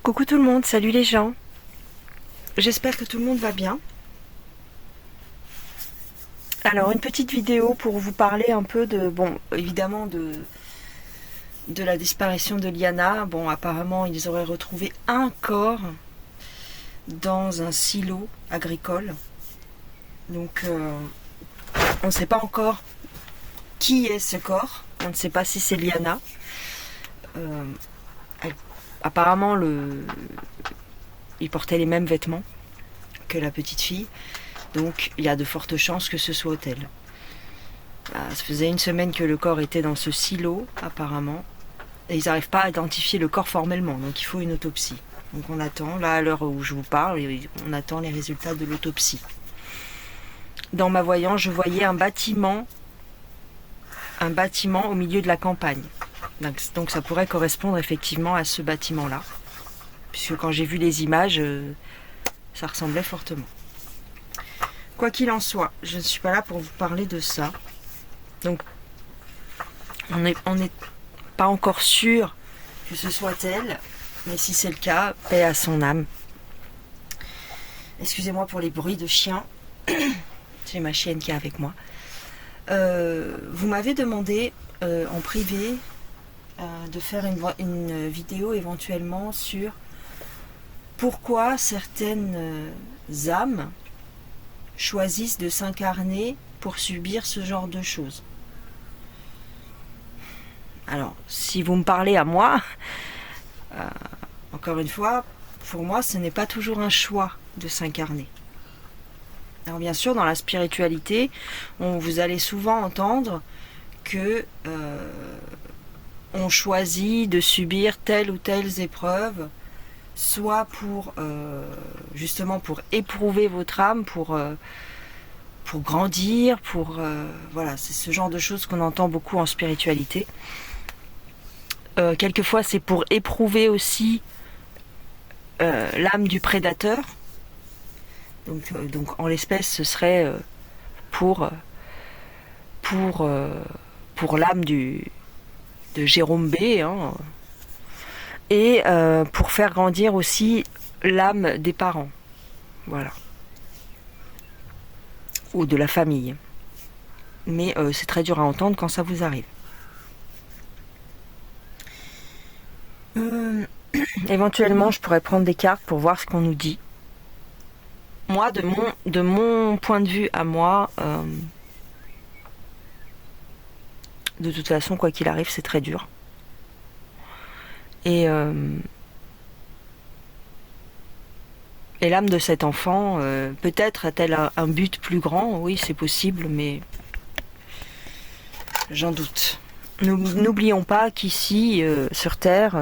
Coucou tout le monde, salut les gens. J'espère que tout le monde va bien. Alors une petite vidéo pour vous parler un peu de, bon, évidemment de la disparition de Liana. Bon, apparemment ils auraient retrouvé un corps dans un silo agricole. Donc on ne sait pas encore qui est ce corps. On ne sait pas si c'est Liana. Euh, apparemment il portait les mêmes vêtements que la petite fille. Donc il y a de fortes chances que ce soit elle. Ça faisait une semaine que le corps était dans ce silo, apparemment. Et ils n'arrivent pas à identifier le corps formellement, donc il faut une autopsie. Donc on attend, là à l'heure où je vous parle, on attend les résultats de l'autopsie. Dans ma voyance, je voyais un bâtiment au milieu de la campagne. Donc ça pourrait correspondre effectivement à ce bâtiment-là. Puisque quand j'ai vu les images, ça ressemblait fortement. Quoi qu'il en soit, je ne suis pas là pour vous parler de ça. Donc, on n'est pas encore sûr que ce soit elle, mais si c'est le cas, paix à son âme. Excusez-moi pour les bruits de chiens. J'ai ma chienne qui est avec moi. Vous m'avez demandé en privé de faire une vidéo éventuellement sur pourquoi certaines âmes choisissent de s'incarner pour subir ce genre de choses. Alors, si vous me parlez à moi, encore une fois, pour moi, ce n'est pas toujours un choix de s'incarner. Alors bien sûr, dans la spiritualité, vous allez souvent entendre que on choisit de subir telle ou telle épreuve, soit pour justement pour éprouver votre âme, pour grandir, voilà, c'est ce genre de choses qu'on entend beaucoup en spiritualité. Quelquefois, c'est pour éprouver aussi l'âme du prédateur. Donc en l'espèce, ce serait pour l'âme de Jérôme B. Hein, et pour faire grandir aussi l'âme des parents. Voilà. Ou de la famille. Mais c'est très dur à entendre quand ça vous arrive. Éventuellement, je pourrais prendre des cartes pour voir ce qu'on nous dit. Moi, de mon point de vue à moi, de toute façon, quoi qu'il arrive, c'est très dur. Et l'âme de cet enfant, peut-être a-t-elle un but plus grand. Oui, c'est possible, mais j'en doute. N'oublions pas qu'ici, sur Terre,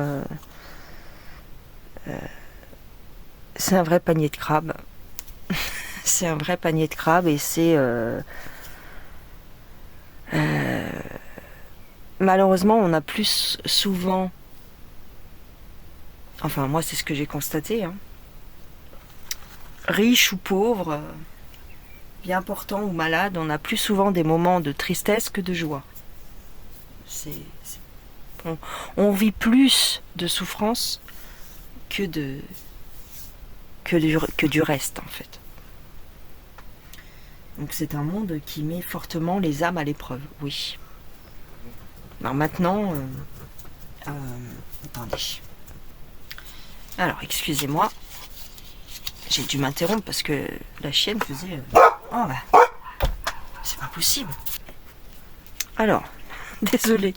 c'est un vrai panier de crabes. C'est un vrai panier de crabes et c'est... malheureusement, on a plus souvent... Enfin, moi, c'est ce que j'ai constaté. Hein. Riche ou pauvre, bien portant ou malade, on a plus souvent des moments de tristesse que de joie. On vit plus de souffrance que du reste, en fait. Donc c'est un monde qui met fortement les âmes à l'épreuve, oui. Alors maintenant, attendez. Alors, excusez-moi. J'ai dû m'interrompre parce que la chienne faisait... Oh bah, c'est pas possible. Alors, désolé.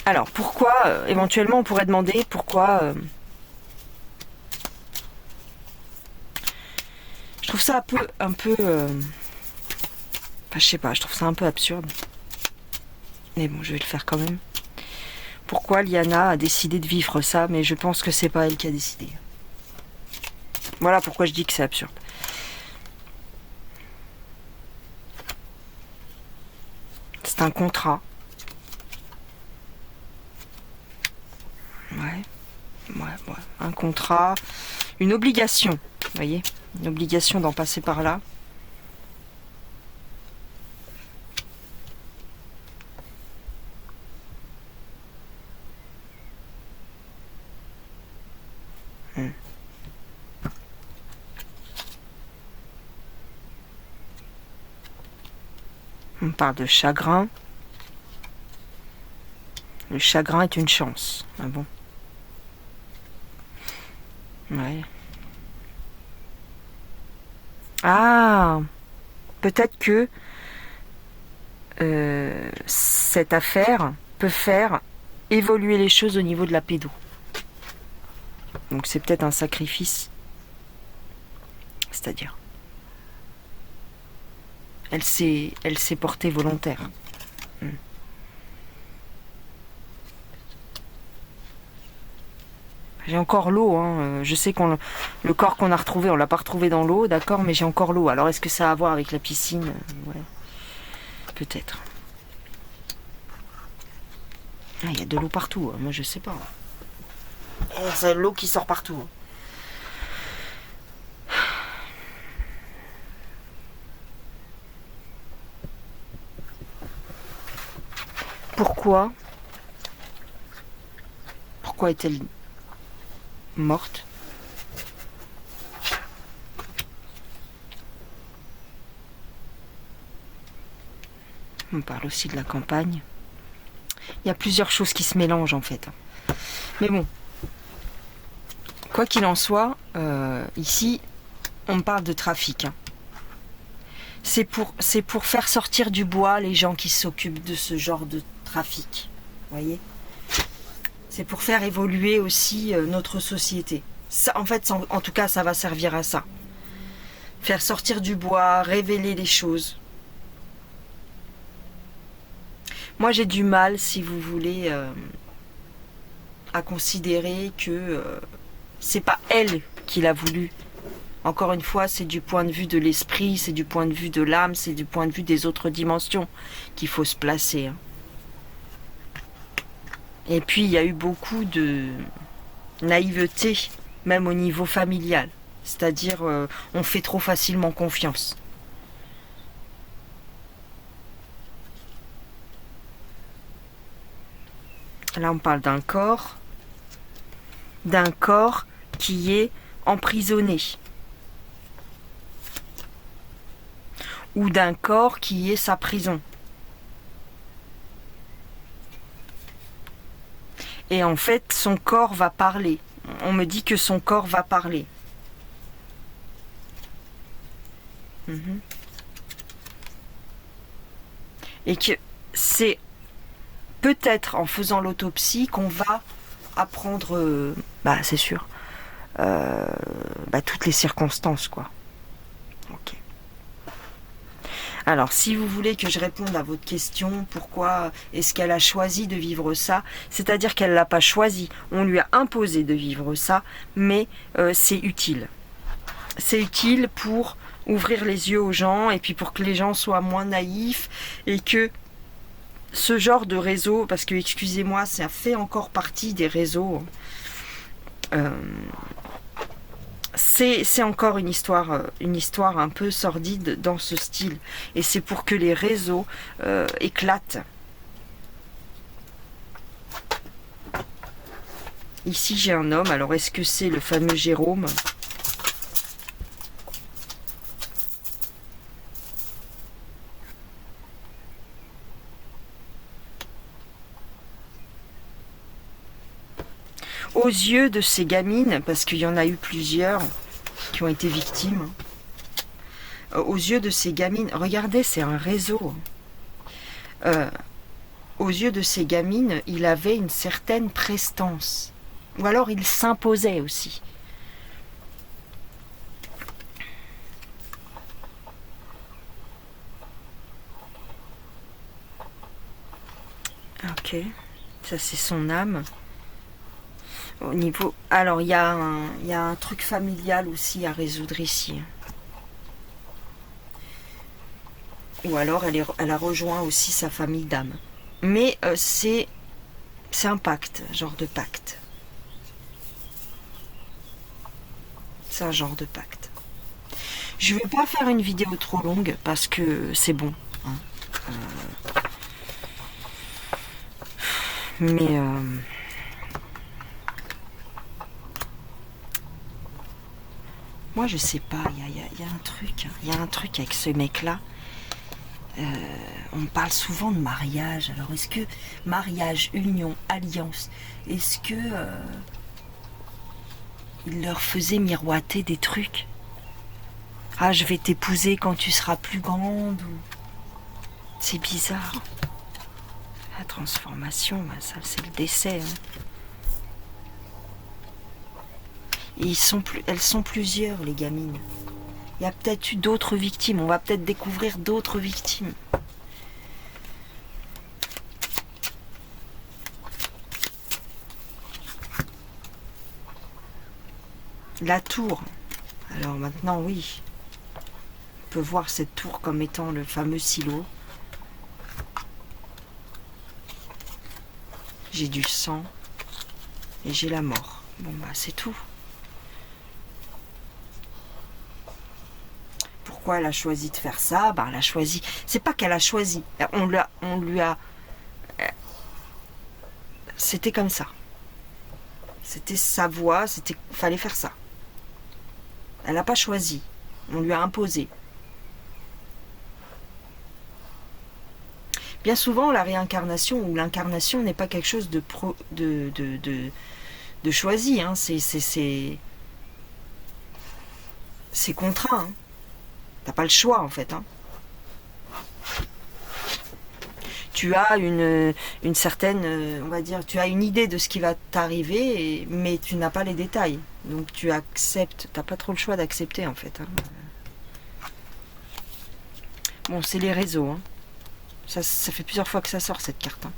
Alors, pourquoi, éventuellement, on pourrait demander pourquoi... je trouve ça un peu... enfin, je sais pas, je trouve ça un peu absurde. Mais bon, je vais le faire quand même. Pourquoi Liana a décidé de vivre ça, mais je pense que c'est pas elle qui a décidé. Voilà pourquoi je dis que c'est absurde. C'est un contrat. Ouais. Un contrat, une obligation, vous voyez, une obligation d'en passer par là. On parle de chagrin. Le chagrin est une chance. Ah bon? Ouais. Ah, peut-être que cette affaire peut faire évoluer les choses au niveau de la pédo. Donc c'est peut-être un sacrifice. C'est-à-dire, elle s'est portée volontaire. J'ai encore l'eau, hein. Je sais le corps qu'on a retrouvé, on l'a pas retrouvé dans l'eau, d'accord, mais j'ai encore l'eau. Alors est-ce que ça a à voir avec la piscine? Ouais, peut-être. Ah, il y a de l'eau partout, moi je sais pas. C'est l'eau qui sort partout. Pourquoi est-elle morte? On parle aussi de la campagne. Il y a plusieurs choses qui se mélangent en fait. Mais bon, quoi qu'il en soit, ici, on parle de trafic. C'est pour faire sortir du bois les gens qui s'occupent de ce genre de trafic. Vous voyez? C'est pour faire évoluer aussi notre société. Ça, en fait, en tout cas, ça va servir à ça. Faire sortir du bois, révéler les choses. Moi, j'ai du mal, si vous voulez, à considérer que c'est pas elle qui l'a voulu. Encore une fois, c'est du point de vue de l'esprit, c'est du point de vue de l'âme, c'est du point de vue des autres dimensions qu'il faut se placer. Et puis, il y a eu beaucoup de naïveté, même au niveau familial. C'est-à-dire, on fait trop facilement confiance. Là, on parle d'un corps qui est emprisonné. Ou d'un corps qui est sa prison. Et en fait, son corps va parler. On me dit que son corps va parler. Et que c'est peut-être en faisant l'autopsie qu'on va apprendre, c'est sûr, toutes les circonstances, quoi. Ok. Alors, si vous voulez que je réponde à votre question, pourquoi est-ce qu'elle a choisi de vivre ça? C'est-à-dire qu'elle ne l'a pas choisi, on lui a imposé de vivre ça, mais c'est utile. C'est utile pour ouvrir les yeux aux gens et puis pour que les gens soient moins naïfs et que ce genre de réseau, parce que excusez-moi, ça fait encore partie des réseaux, c'est encore une histoire un peu sordide dans ce style. Et c'est pour que les réseaux éclatent. Ici j'ai un homme, alors est-ce que c'est le fameux Jérôme ? Aux yeux de ces gamines, parce qu'il y en a eu plusieurs qui ont été victimes, aux yeux de ces gamines, regardez, c'est un réseau. Aux yeux de ces gamines, il avait une certaine prestance. Ou alors il s'imposait aussi. Ok, ça c'est son âme. Au niveau... Alors, il y a un truc familial aussi à résoudre ici. Ou alors, elle a rejoint aussi sa famille d'âme. Mais c'est un pacte, genre de pacte. C'est un genre de pacte. Je ne vais pas faire une vidéo trop longue parce que c'est bon. Hein. Mais... moi je sais pas, il y a un truc avec ce mec là. On parle souvent de mariage. Alors est-ce que mariage, union, alliance, est-ce que il leur faisait miroiter des trucs? Ah, je vais t'épouser quand tu seras plus grande. C'est bizarre. La transformation, ça c'est le décès. Hein. Et elles sont plusieurs, les gamines. Il y a peut-être eu d'autres victimes. On va peut-être découvrir d'autres victimes. La tour. Alors maintenant, oui. On peut voir cette tour comme étant le fameux silo. J'ai du sang. Et j'ai la mort. Bon, bah, c'est tout. Pourquoi elle a choisi de faire ça? Bah, elle a choisi. C'est pas qu'elle a choisi. On lui a. C'était comme ça. C'était sa voie. Fallait faire ça. Elle n'a pas choisi. On lui a imposé. Bien souvent, la réincarnation ou l'incarnation n'est pas quelque chose de choisi. Hein. C'est contraint. Hein. T'as pas le choix, en fait. Hein. Tu as une certaine, on va dire, tu as une idée de ce qui va t'arriver, mais tu n'as pas les détails. Donc tu acceptes, t'as pas trop le choix d'accepter, en fait. Hein. Bon, c'est les réseaux. Hein. Ça fait plusieurs fois que ça sort, cette carte. Hein.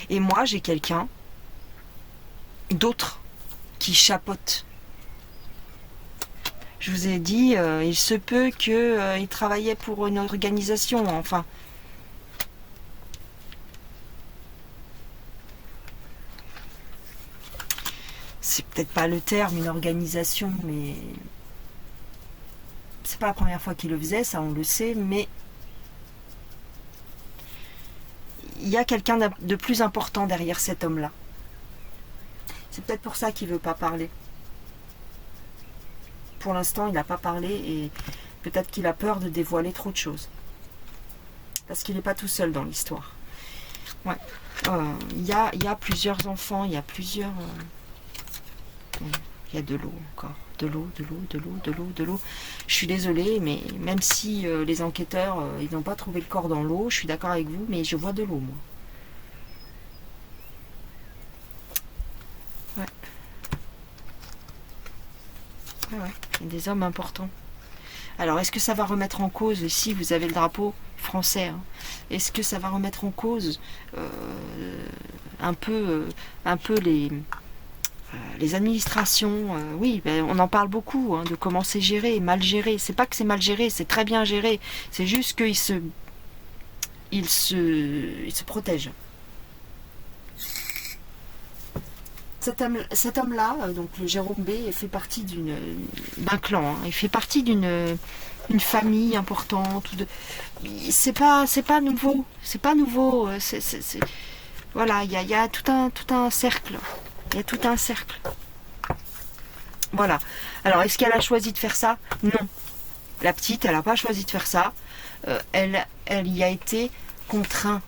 Et moi, j'ai quelqu'un d'autre qui chapeaute. Je vous ai dit, il se peut qu'il travaillait pour une organisation, enfin. C'est peut-être pas le terme, une organisation, mais c'est pas la première fois qu'il le faisait, ça on le sait, mais il y a quelqu'un de plus important derrière cet homme-là. C'est peut-être pour ça qu'il veut pas parler. Pour l'instant, il n'a pas parlé et peut-être qu'il a peur de dévoiler trop de choses. Parce qu'il n'est pas tout seul dans l'histoire. Ouais. Il y a plusieurs enfants, il y a plusieurs... il y a de l'eau encore. De l'eau. Je suis désolée, mais même si les enquêteurs, ils n'ont pas trouvé le corps dans l'eau, je suis d'accord avec vous, mais je vois de l'eau, moi. Ouais. Il y a des hommes importants. Alors, est-ce que ça va remettre en cause, ici, vous avez le drapeau français, hein, est-ce que ça va remettre en cause un peu les administrations? Oui, ben, on en parle beaucoup, hein, de comment c'est géré, mal géré. C'est pas que c'est mal géré, c'est très bien géré. C'est juste qu'il il se protège. Cet homme-là, donc le Jérôme B, fait partie d'un clan. Hein. Il fait partie d'une famille importante. C'est pas nouveau. C'est pas nouveau. Voilà, il y a tout un cercle. Il y a tout un cercle. Voilà. Alors, est-ce qu'elle a choisi de faire ça? Non. La petite, elle n'a pas choisi de faire ça. Elle y a été contrainte.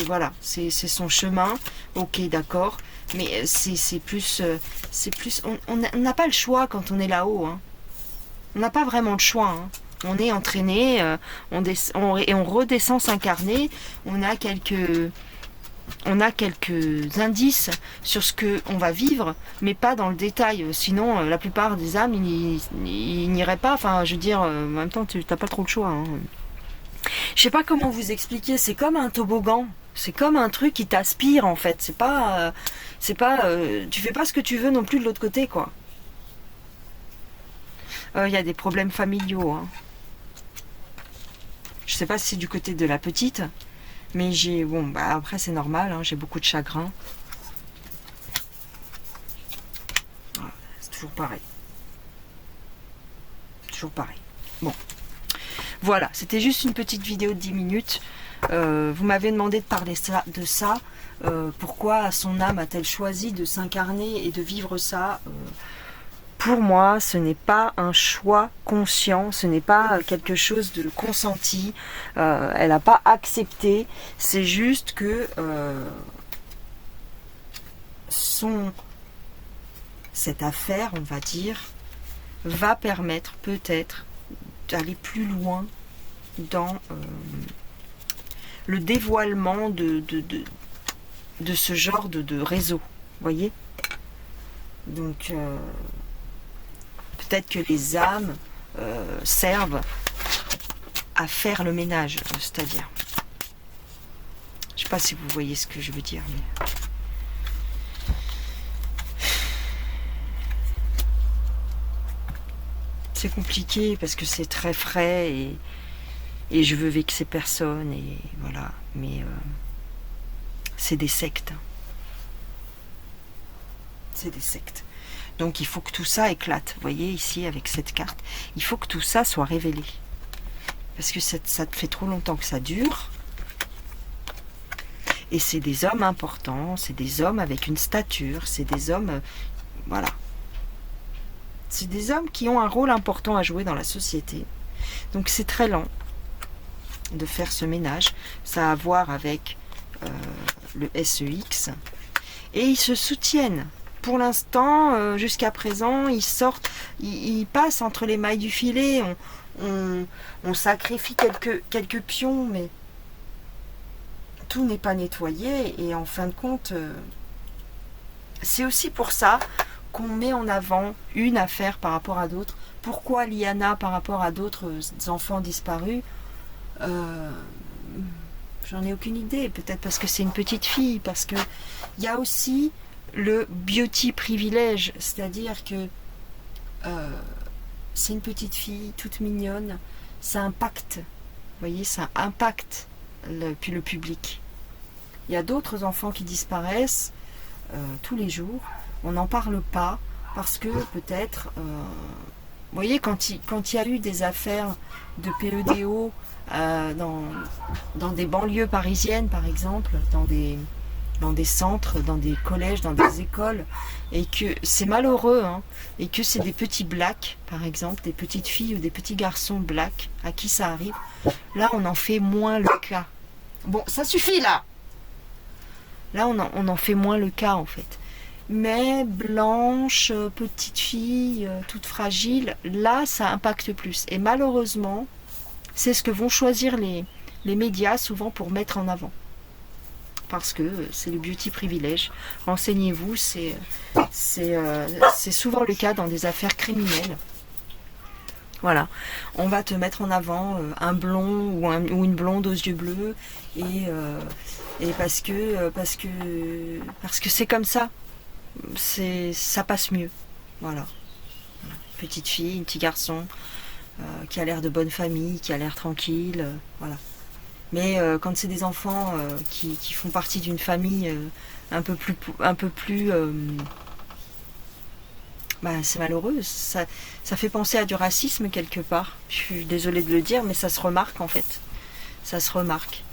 Voilà, c'est son chemin. Ok, d'accord, mais c'est plus on n'a pas le choix quand on est là-haut. Hein. On n'a pas vraiment le choix. Hein. On est entraîné, et on redescend s'incarner. On a quelques indices sur ce que on va vivre, mais pas dans le détail. Sinon, la plupart des âmes, ils n'iraient pas. Enfin, je veux dire, en même temps, tu n'as pas trop le choix. Hein. Je sais pas comment vous expliquer, c'est comme un toboggan, c'est comme un truc qui t'aspire en fait, c'est pas, tu fais pas ce que tu veux non plus de l'autre côté quoi. Il y a des problèmes familiaux, hein. Je sais pas si c'est du côté de la petite, mais après c'est normal, hein, j'ai beaucoup de chagrin. Voilà, c'est toujours pareil. Bon. Voilà, c'était juste une petite vidéo de 10 minutes. Vous m'avez demandé de parler de ça. Pourquoi son âme a-t-elle choisi de s'incarner et de vivre ça pour moi, ce n'est pas un choix conscient, ce n'est pas quelque chose de consenti, elle n'a pas accepté, c'est juste que cette affaire, on va dire, va permettre peut-être d'aller plus loin dans le dévoilement de ce genre de réseau, vous voyez. Donc peut-être que les âmes servent à faire le ménage, c'est-à-dire. Je ne sais pas si vous voyez ce que je veux dire, mais... C'est compliqué parce que c'est très frais et je veux vexer personne et voilà, mais c'est des sectes. C'est des sectes. Donc il faut que tout ça éclate. Vous voyez ici avec cette carte, il faut que tout ça soit révélé. Parce que ça fait trop longtemps que ça dure. Et c'est des hommes importants, c'est des hommes avec une stature, c'est des hommes... voilà. C'est des hommes qui ont un rôle important à jouer dans la société. Donc c'est très lent de faire ce ménage. Ça a à voir avec le SEX. Et ils se soutiennent. Pour l'instant, jusqu'à présent, ils sortent, ils passent entre les mailles du filet. On sacrifie quelques pions, mais tout n'est pas nettoyé. Et en fin de compte, c'est aussi pour ça qu'on met en avant une affaire par rapport à d'autres. Pourquoi Liana par rapport à d'autres enfants disparus? J'en ai aucune idée. Peut-être parce que c'est une petite fille, parce que il y a aussi le beauty privilège, c'est-à-dire que c'est une petite fille toute mignonne, ça impacte, vous voyez, ça impacte le public. Il y a d'autres enfants qui disparaissent tous les jours, on n'en parle pas parce que peut-être, vous voyez, quand il y a eu des affaires de PEDO dans des banlieues parisiennes par exemple, dans des centres, dans des collèges, dans des écoles, et que c'est malheureux, hein, et que c'est des petits blacks, par exemple, des petites filles ou des petits garçons blacks à qui ça arrive, là on en fait moins le cas. Bon, ça suffit là. Là on en fait moins le cas en fait. Mais blanche, petite fille, toute fragile, là ça impacte plus. Et malheureusement, c'est ce que vont choisir les médias souvent pour mettre en avant. Parce que c'est le beauty privilège. Renseignez-vous, c'est souvent le cas dans des affaires criminelles. Voilà, on va te mettre en avant un blond ou une blonde aux yeux bleus et parce que c'est comme ça, ça passe mieux. Voilà, petite fille, un petit garçon qui a l'air de bonne famille, qui a l'air tranquille, voilà. Mais quand c'est des enfants qui font partie d'une famille un peu plus c'est malheureux, ça fait penser à du racisme quelque part. Je suis désolée de le dire, mais ça se remarque en fait. Ça se remarque.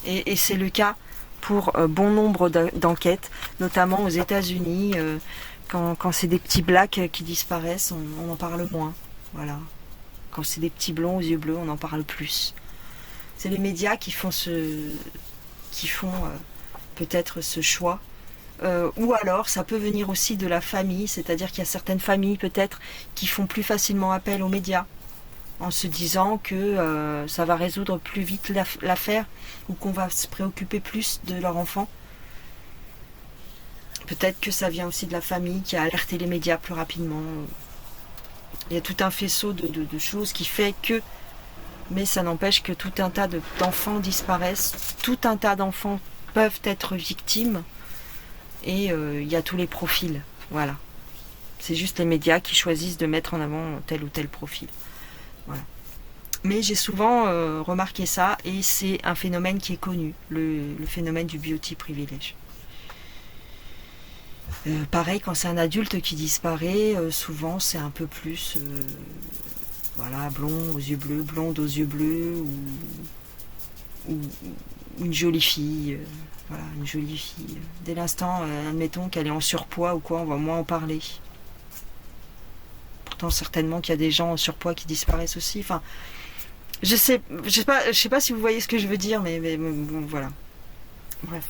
Et c'est le cas pour bon nombre d'enquêtes, notamment aux États-Unis. Quand c'est des petits blacks qui disparaissent, on en parle moins. Voilà. Quand c'est des petits blonds aux yeux bleus, on en parle plus. C'est les médias qui font peut-être ce choix. Ou alors ça peut venir aussi de la famille, c'est-à-dire qu'il y a certaines familles peut-être qui font plus facilement appel aux médias en se disant que ça va résoudre plus vite l'affaire ou qu'on va se préoccuper plus de leur enfant. Peut-être que ça vient aussi de la famille qui a alerté les médias plus rapidement. Il y a tout un faisceau de choses qui fait que, mais ça n'empêche que tout un tas d'enfants disparaissent, tout un tas d'enfants peuvent être victimes. Et il y a tous les profils, voilà. C'est juste les médias qui choisissent de mettre en avant tel ou tel profil. Voilà. Mais j'ai souvent remarqué ça, et c'est un phénomène qui est connu, le phénomène du beauty privilège. Pareil, quand c'est un adulte qui disparaît, souvent c'est un peu plus, voilà, blond aux yeux bleus, blonde aux yeux bleus, ou une jolie fille, voilà, une jolie fille. Dès l'instant, admettons qu'elle est en surpoids ou quoi, on va moins en parler. Pourtant, certainement qu'il y a des gens en surpoids qui disparaissent aussi. Enfin, je sais pas si vous voyez ce que je veux dire, mais bon, voilà. Bref.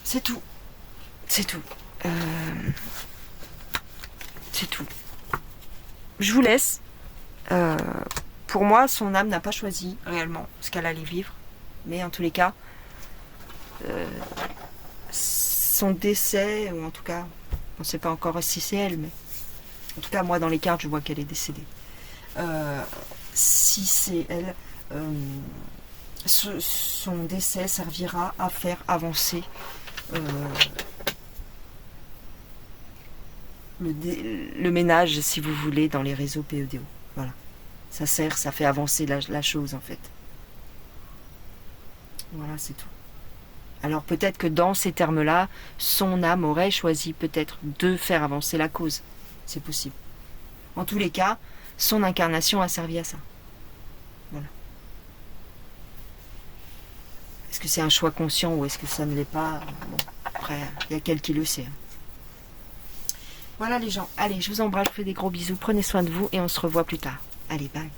C'est tout. C'est tout. C'est tout. Je vous laisse. Pour moi, son âme n'a pas choisi réellement ce qu'elle allait vivre. Mais en tous les cas, son décès, ou en tout cas, on ne sait pas encore si c'est elle, mais en tout cas, moi, dans les cartes, je vois qu'elle est décédée. Si c'est elle, son décès servira à faire avancer le ménage, si vous voulez, dans les réseaux PEDO. Voilà. Ça fait avancer la chose, en fait. Voilà, c'est tout. Alors peut-être que dans ces termes-là, son âme aurait choisi peut-être de faire avancer la cause. C'est possible. En tous les cas, son incarnation a servi à ça. Voilà. Est-ce que c'est un choix conscient ou est-ce que ça ne l'est pas? Bon, après, il y a quelqu'un qui le sait. Voilà les gens. Allez, je vous embrasse, je vous fais des gros bisous. Prenez soin de vous et on se revoit plus tard. Allez, bye.